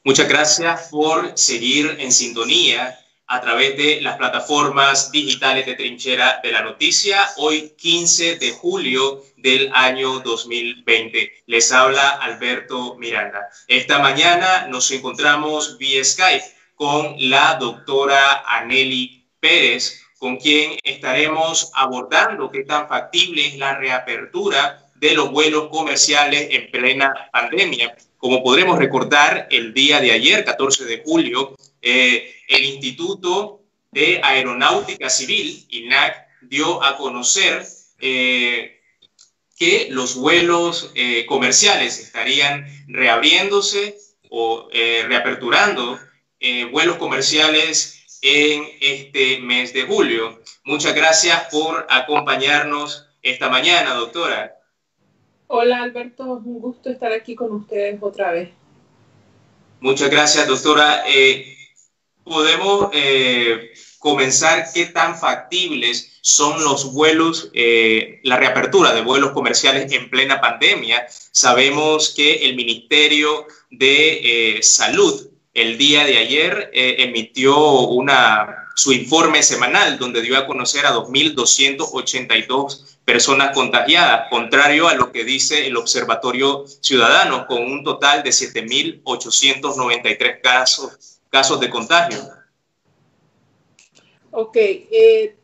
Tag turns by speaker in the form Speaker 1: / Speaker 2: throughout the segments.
Speaker 1: Muchas gracias por seguir en sintonía a través de las plataformas digitales de Trinchera de la Noticia. Hoy, 15 de julio del año 2020. Les habla Alberto Miranda. Esta mañana nos encontramos vía Skype con la doctora Anely Pérez, con quien estaremos abordando qué tan factible es la reapertura de los vuelos comerciales en plena pandemia. Como podremos recordar, el día de ayer, 14 de julio, el Instituto de Aeronáutica Civil, INAC, dio a conocer que los vuelos comerciales estarían reabriéndose o reaperturando vuelos comerciales en este mes de julio. Muchas gracias por acompañarnos esta mañana, doctora.
Speaker 2: Hola Alberto, es un gusto estar aquí con ustedes otra vez.
Speaker 1: Muchas gracias, doctora. Podemos comenzar qué tan factibles son los vuelos, la reapertura de vuelos comerciales en plena pandemia. Sabemos que el Ministerio de Salud el día de ayer emitió su informe semanal donde dio a conocer a 2.282 personas contagiadas, contrario a lo que dice el Observatorio Ciudadano, con un total de 7.893 casos de contagio.
Speaker 2: Ok,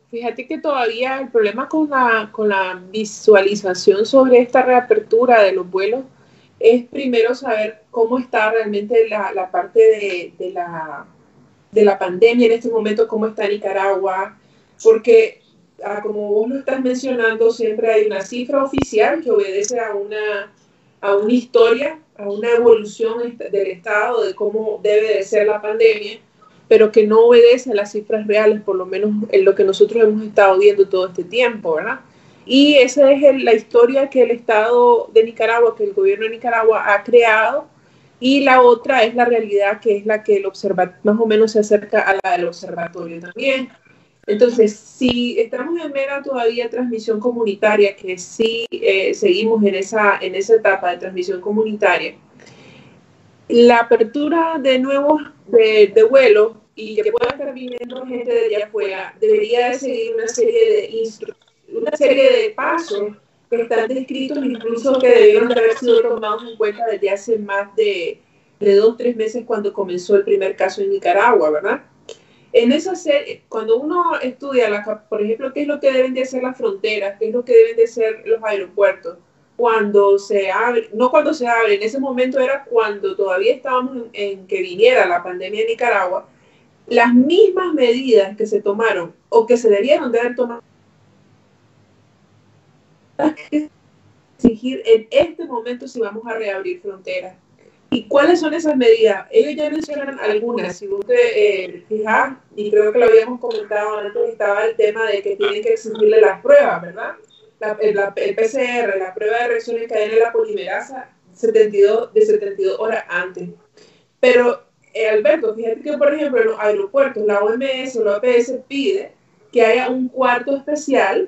Speaker 2: fíjate que todavía el problema con la visualización sobre esta reapertura de los vuelos es primero saber cómo está realmente la parte de la pandemia en este momento, cómo está Nicaragua, porque como vos lo estás mencionando, siempre hay una cifra oficial que obedece a una historia, a una evolución del estado de cómo debe de ser la pandemia, pero que no obedece a las cifras reales, por lo menos en lo que nosotros hemos estado viendo todo este tiempo, ¿verdad? Y esa es la historia que el Estado de Nicaragua, que el gobierno de Nicaragua ha creado, y la otra es la realidad, que es la que más o menos se acerca a la del observatorio también. Entonces, si estamos en mera todavía transmisión comunitaria, que sí seguimos en esa etapa de transmisión comunitaria, la apertura de nuevos de vuelos y que pueda estar viniendo gente de allá afuera debería de seguir una serie de pasos que están descritos, incluso que debieron de haber sido tomados en cuenta desde hace más de 2-3 meses cuando comenzó el primer caso en Nicaragua, ¿verdad? En esa serie, cuando uno estudia, por ejemplo, qué es lo que deben de hacer las fronteras, qué es lo que deben de hacer los aeropuertos, cuando se abre, no cuando se abre, en ese momento era cuando todavía estábamos en que viniera la pandemia en Nicaragua, las mismas medidas que se tomaron o que se debieron de haber tomado exigir en este momento si vamos a reabrir fronteras. ¿Y cuáles son esas medidas? Ellos ya mencionan algunas. Si vos te fijas, y creo que lo habíamos comentado antes, estaba el tema de que tienen que exigirle las pruebas, ¿verdad? El PCR, la prueba de reacción en cadena de la polimerasa, 72 horas antes. Pero, Alberto, fíjate que, por ejemplo, en los aeropuertos, la OMS o la OPS pide que haya un cuarto especial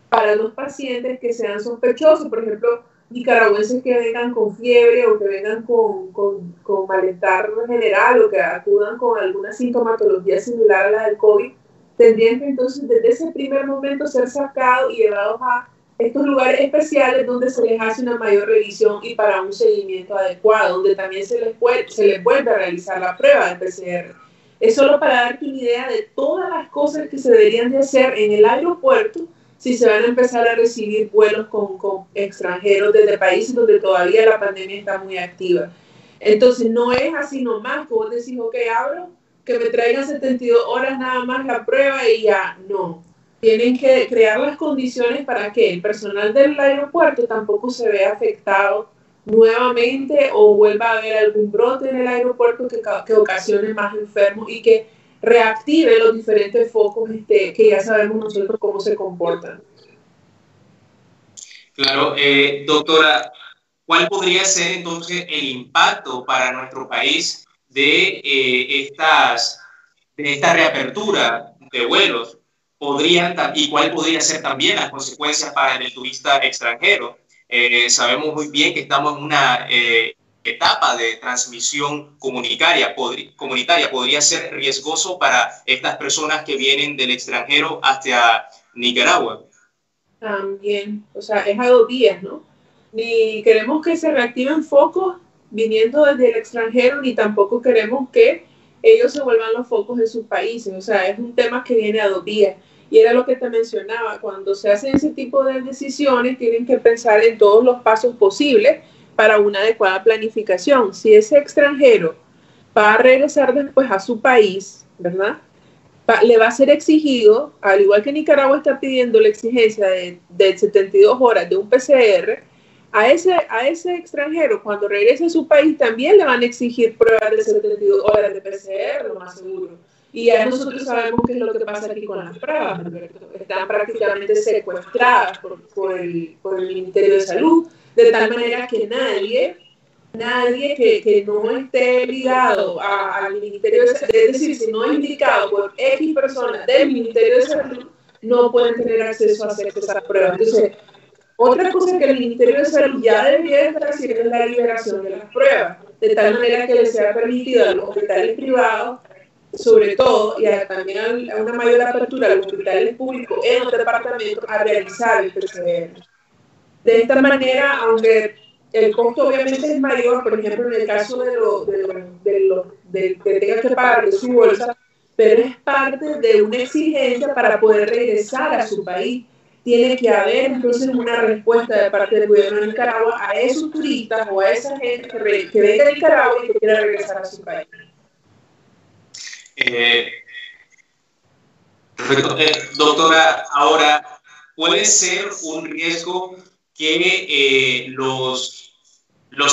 Speaker 2: para los pacientes que sean sospechosos, por ejemplo, nicaragüenses que vengan con fiebre o que vengan con malestar general o que acudan con alguna sintomatología similar a la del COVID, tendrían que entonces desde ese primer momento ser sacados y llevados a estos lugares especiales donde se les hace una mayor revisión y para un seguimiento adecuado, donde también se les vuelve a realizar la prueba de PCR. Es solo para darte una idea de todas las cosas que se deberían de hacer en el aeropuerto si se van a empezar a recibir vuelos con extranjeros desde países donde todavía la pandemia está muy activa. Entonces, no es así nomás que vos decís, ok, abro, que me traigan 72 horas nada más la prueba y ya, no. Tienen que crear las condiciones para que el personal del aeropuerto tampoco se vea afectado nuevamente o vuelva a haber algún brote en el aeropuerto que ocasione más enfermos y que reactive los diferentes focos que ya sabemos nosotros cómo se comportan.
Speaker 1: Claro, doctora, ¿cuál podría ser entonces el impacto para nuestro país de, de esta reapertura de vuelos? ¿Y cuál podría ser también las consecuencias para el turista extranjero? Sabemos muy bien que estamos en una etapa de transmisión comunitaria. Podría ser riesgoso para estas personas que vienen del extranjero hacia Nicaragua.
Speaker 2: También, o sea, es a 2 días, ¿no? Ni queremos que se reactiven focos viniendo desde el extranjero, ni tampoco queremos que ellos se vuelvan los focos de sus países. O sea, es un tema que viene a 2 días. Y era lo que te mencionaba, cuando se hacen ese tipo de decisiones, tienen que pensar en todos los pasos posibles para una adecuada planificación. Si ese extranjero va a regresar después a su país, ¿verdad? Le va a ser exigido, al igual que Nicaragua está pidiendo la exigencia de 72 horas de un PCR, a ese extranjero, cuando regrese a su país, también le van a exigir pruebas de 72 horas de PCR, lo más seguro. Y ya nosotros sabemos qué es lo que pasa aquí con las pruebas, Alberto. Están prácticamente secuestradas por el Ministerio de Salud, de tal manera que nadie que no esté ligado al Ministerio de Salud, es decir, si no es indicado por X personas del Ministerio de Salud, no pueden tener acceso a hacer esas pruebas. Entonces, otra cosa que el Ministerio de Salud ya debería estar haciendo es la liberación de las pruebas, de tal manera que les sea permitido a los hospitales privados, sobre todo, y también a una mayor apertura a los hospitales públicos en los departamentos, a realizar el PCR. De esta manera, aunque el costo obviamente es mayor, por ejemplo, en el caso de que tenga que pagar de su bolsa, pero es parte de una exigencia para poder regresar a su país. Tiene que haber entonces una respuesta de parte del gobierno de Nicaragua a esos turistas o a esa gente que venga de Nicaragua y que quiera regresar a su país.
Speaker 1: Doctora, ahora, ¿puede ser un riesgo que los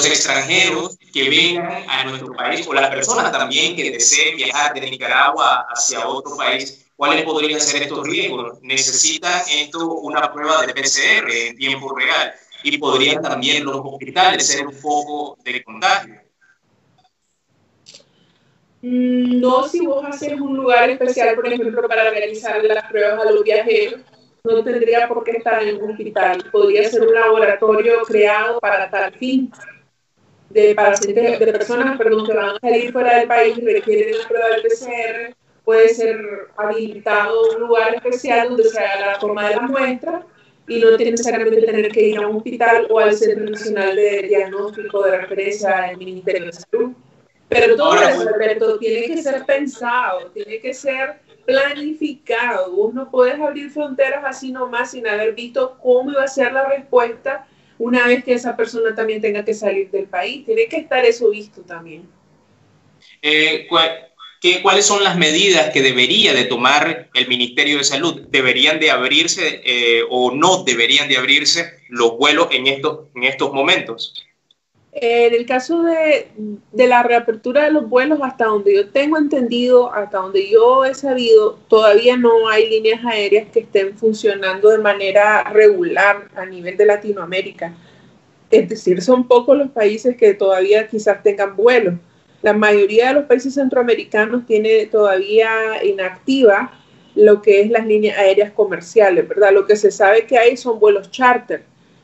Speaker 1: extranjeros que vengan a nuestro país o las personas también que deseen viajar de Nicaragua hacia otro país, cuáles podrían ser estos riesgos? ¿Necesitan esto una prueba de PCR en tiempo real? Y podrían también los hospitales ser un foco de contagio.
Speaker 2: No, si vos haces un lugar especial, por ejemplo, para realizar las pruebas a los viajeros, no tendría por qué estar en un hospital. Podría ser un laboratorio creado para tal fin, de personas que van a salir fuera del país y requieren la prueba del PCR. Puede ser habilitado un lugar especial donde se haga la toma de la muestra y no tiene necesariamente tener que ir a un hospital o al Centro Nacional de Diagnóstico de Referencia del Ministerio de Salud. Pero todo eso, Alberto, tiene que ser pensado, tiene que ser planificado. Vos no podés abrir fronteras así nomás sin haber visto cómo iba a ser la respuesta una vez que esa persona también tenga que salir del país. Tiene que estar eso visto también.
Speaker 1: ¿Cuáles son las medidas que debería de tomar el Ministerio de Salud? ¿Deberían de abrirse o no deberían de abrirse los vuelos en estos momentos?
Speaker 2: En el caso de la reapertura de los vuelos, hasta donde yo tengo entendido, hasta donde yo he sabido, todavía no hay líneas aéreas que estén funcionando de manera regular a nivel de Latinoamérica. Es decir, son pocos los países que todavía quizás tengan vuelos. La mayoría de los países centroamericanos tiene todavía inactiva lo que es las líneas aéreas comerciales, ¿verdad? Lo que se sabe que hay son vuelos charter,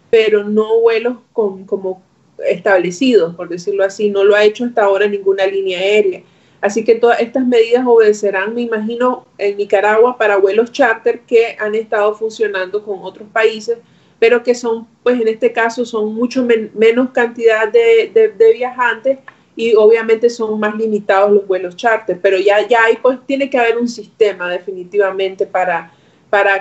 Speaker 2: pero no vuelos como establecidos, por decirlo así. No lo ha hecho hasta ahora ninguna línea aérea. Así que todas estas medidas obedecerán, me imagino, en Nicaragua para vuelos charter que han estado funcionando con otros países, pero que son, pues en este caso, son mucho menos cantidad de viajantes y obviamente son más limitados los vuelos charter. Pero ya hay, pues tiene que haber un sistema definitivamente para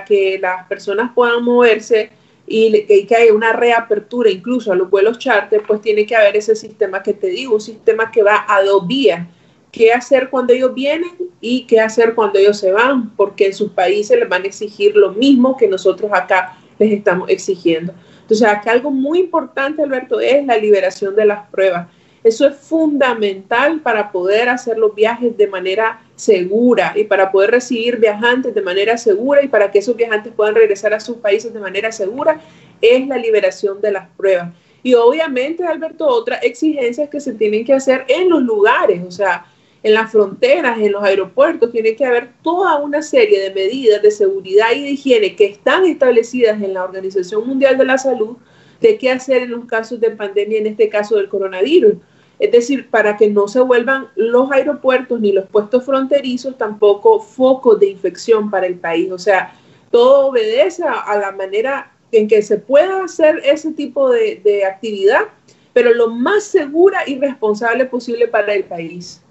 Speaker 2: que las personas puedan moverse y que haya una reapertura incluso a los vuelos charter. Pues tiene que haber ese sistema que te digo, un sistema que va a 2 vías. ¿Qué hacer cuando ellos vienen y qué hacer cuando ellos se van? Porque en sus países les van a exigir lo mismo que nosotros acá les estamos exigiendo. Entonces, acá algo muy importante, Alberto, es la liberación de las pruebas. Eso es fundamental para poder hacer los viajes de manera segura y para poder recibir viajantes de manera segura y para que esos viajantes puedan regresar a sus países de manera segura. es la liberación de las pruebas. Y obviamente, Alberto, otras exigencias que se tienen que hacer en los lugares, o sea, en las fronteras, en los aeropuertos, tiene que haber toda una serie de medidas de seguridad y de higiene que están establecidas en la Organización Mundial de la Salud de qué hacer en los casos de pandemia, en este caso del coronavirus. Es decir, para que no se vuelvan los aeropuertos ni los puestos fronterizos tampoco focos de infección para el país. O sea, todo obedece a la manera en que se pueda hacer ese tipo de actividad, pero lo más segura y responsable posible para el país.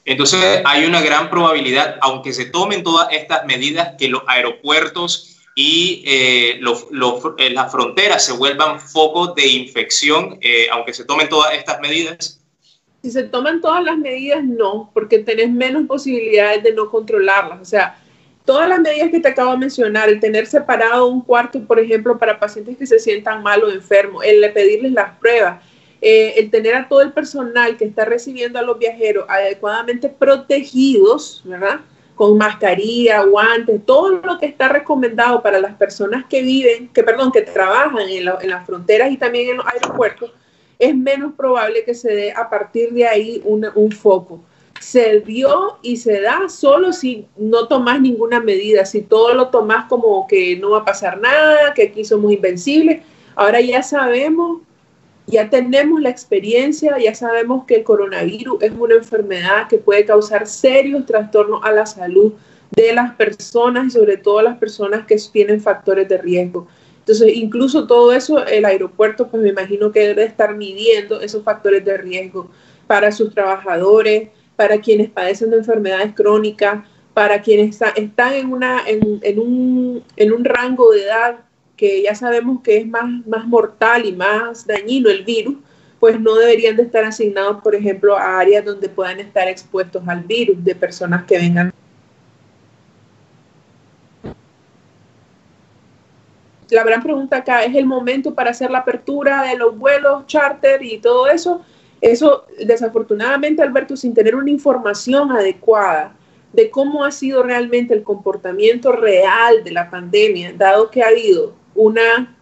Speaker 1: Entonces, hay una gran probabilidad, aunque se tomen todas estas medidas, que los aeropuertos y las fronteras se vuelvan focos de infección, aunque se tomen todas estas medidas.
Speaker 2: Si se toman todas las medidas, no, porque tenés menos posibilidades de no controlarlas. O sea, todas las medidas que te acabo de mencionar, el tener separado un cuarto, por ejemplo, para pacientes que se sientan mal o enfermos, el pedirles las pruebas, el tener a todo el personal que está recibiendo a los viajeros adecuadamente protegidos, ¿verdad? Con mascarilla, guantes, todo lo que está recomendado para las personas que trabajan en las fronteras y también en los aeropuertos, es menos probable que se dé a partir de ahí un foco. Se dio y se da solo si no tomas ninguna medida, si todo lo tomas como que no va a pasar nada, que aquí somos invencibles. Ahora ya sabemos, ya tenemos la experiencia, ya sabemos que el coronavirus es una enfermedad que puede causar serios trastornos a la salud de las personas y sobre todo las personas que tienen factores de riesgo. Entonces, incluso todo eso, el aeropuerto, pues me imagino que debe estar midiendo esos factores de riesgo para sus trabajadores, para quienes padecen de enfermedades crónicas, para quienes están en un rango de edad que ya sabemos que es más mortal y más dañino el virus, pues no deberían de estar asignados, por ejemplo, a áreas donde puedan estar expuestos al virus de personas que vengan. La gran pregunta acá, ¿es el momento para hacer la apertura de los vuelos charter y todo eso? Eso, desafortunadamente, Alberto, sin tener una información adecuada de cómo ha sido realmente el comportamiento real de la pandemia, dado que ha habido una...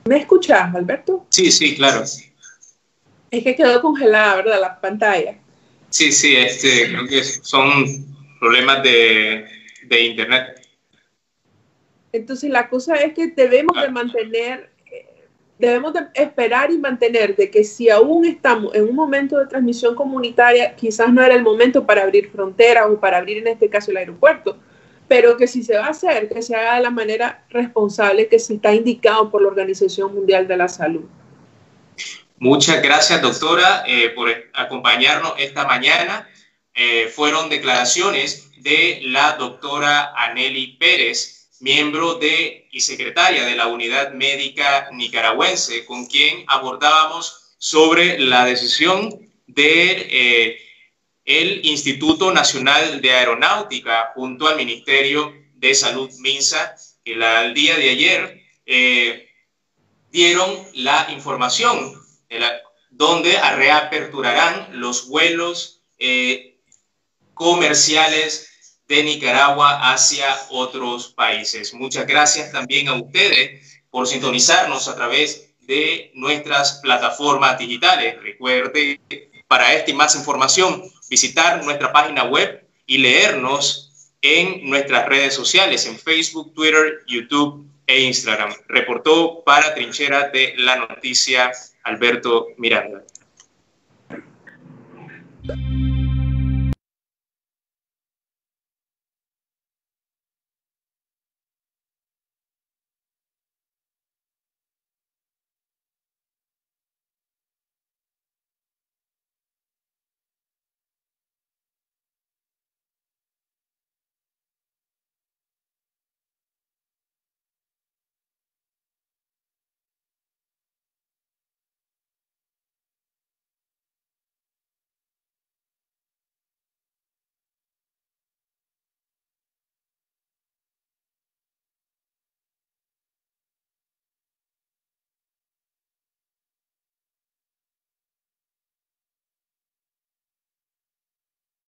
Speaker 2: ¿Me escuchas, Alberto?
Speaker 1: Sí, sí, claro.
Speaker 2: Es que quedó congelada, ¿verdad? La pantalla.
Speaker 1: Sí, sí, creo que son problemas de internet.
Speaker 2: Entonces, la cosa es que debemos de mantener, debemos de esperar y mantener de que si aún estamos en un momento de transmisión comunitaria, quizás no era el momento para abrir fronteras o para abrir en este caso el aeropuerto, pero que si se va a hacer, que se haga de la manera responsable que se está indicado por la Organización Mundial de la Salud.
Speaker 1: Muchas gracias, doctora, por acompañarnos esta mañana. Fueron declaraciones de la doctora Anely Pérez, miembro y secretaria de la Unidad Médica Nicaragüense, con quien abordábamos sobre la decisión del Instituto Nacional de Aeronáutica junto al Ministerio de Salud, MINSA, que el día de ayer dieron la información donde reaperturarán los vuelos comerciales de Nicaragua hacia otros países. Muchas gracias también a ustedes por sintonizarnos a través de nuestras plataformas digitales. Recuerde, para esta y más información, visitar nuestra página web y leernos en nuestras redes sociales, en Facebook, Twitter, YouTube e Instagram. Reportó para Trinchera de la Noticia Alberto Miranda.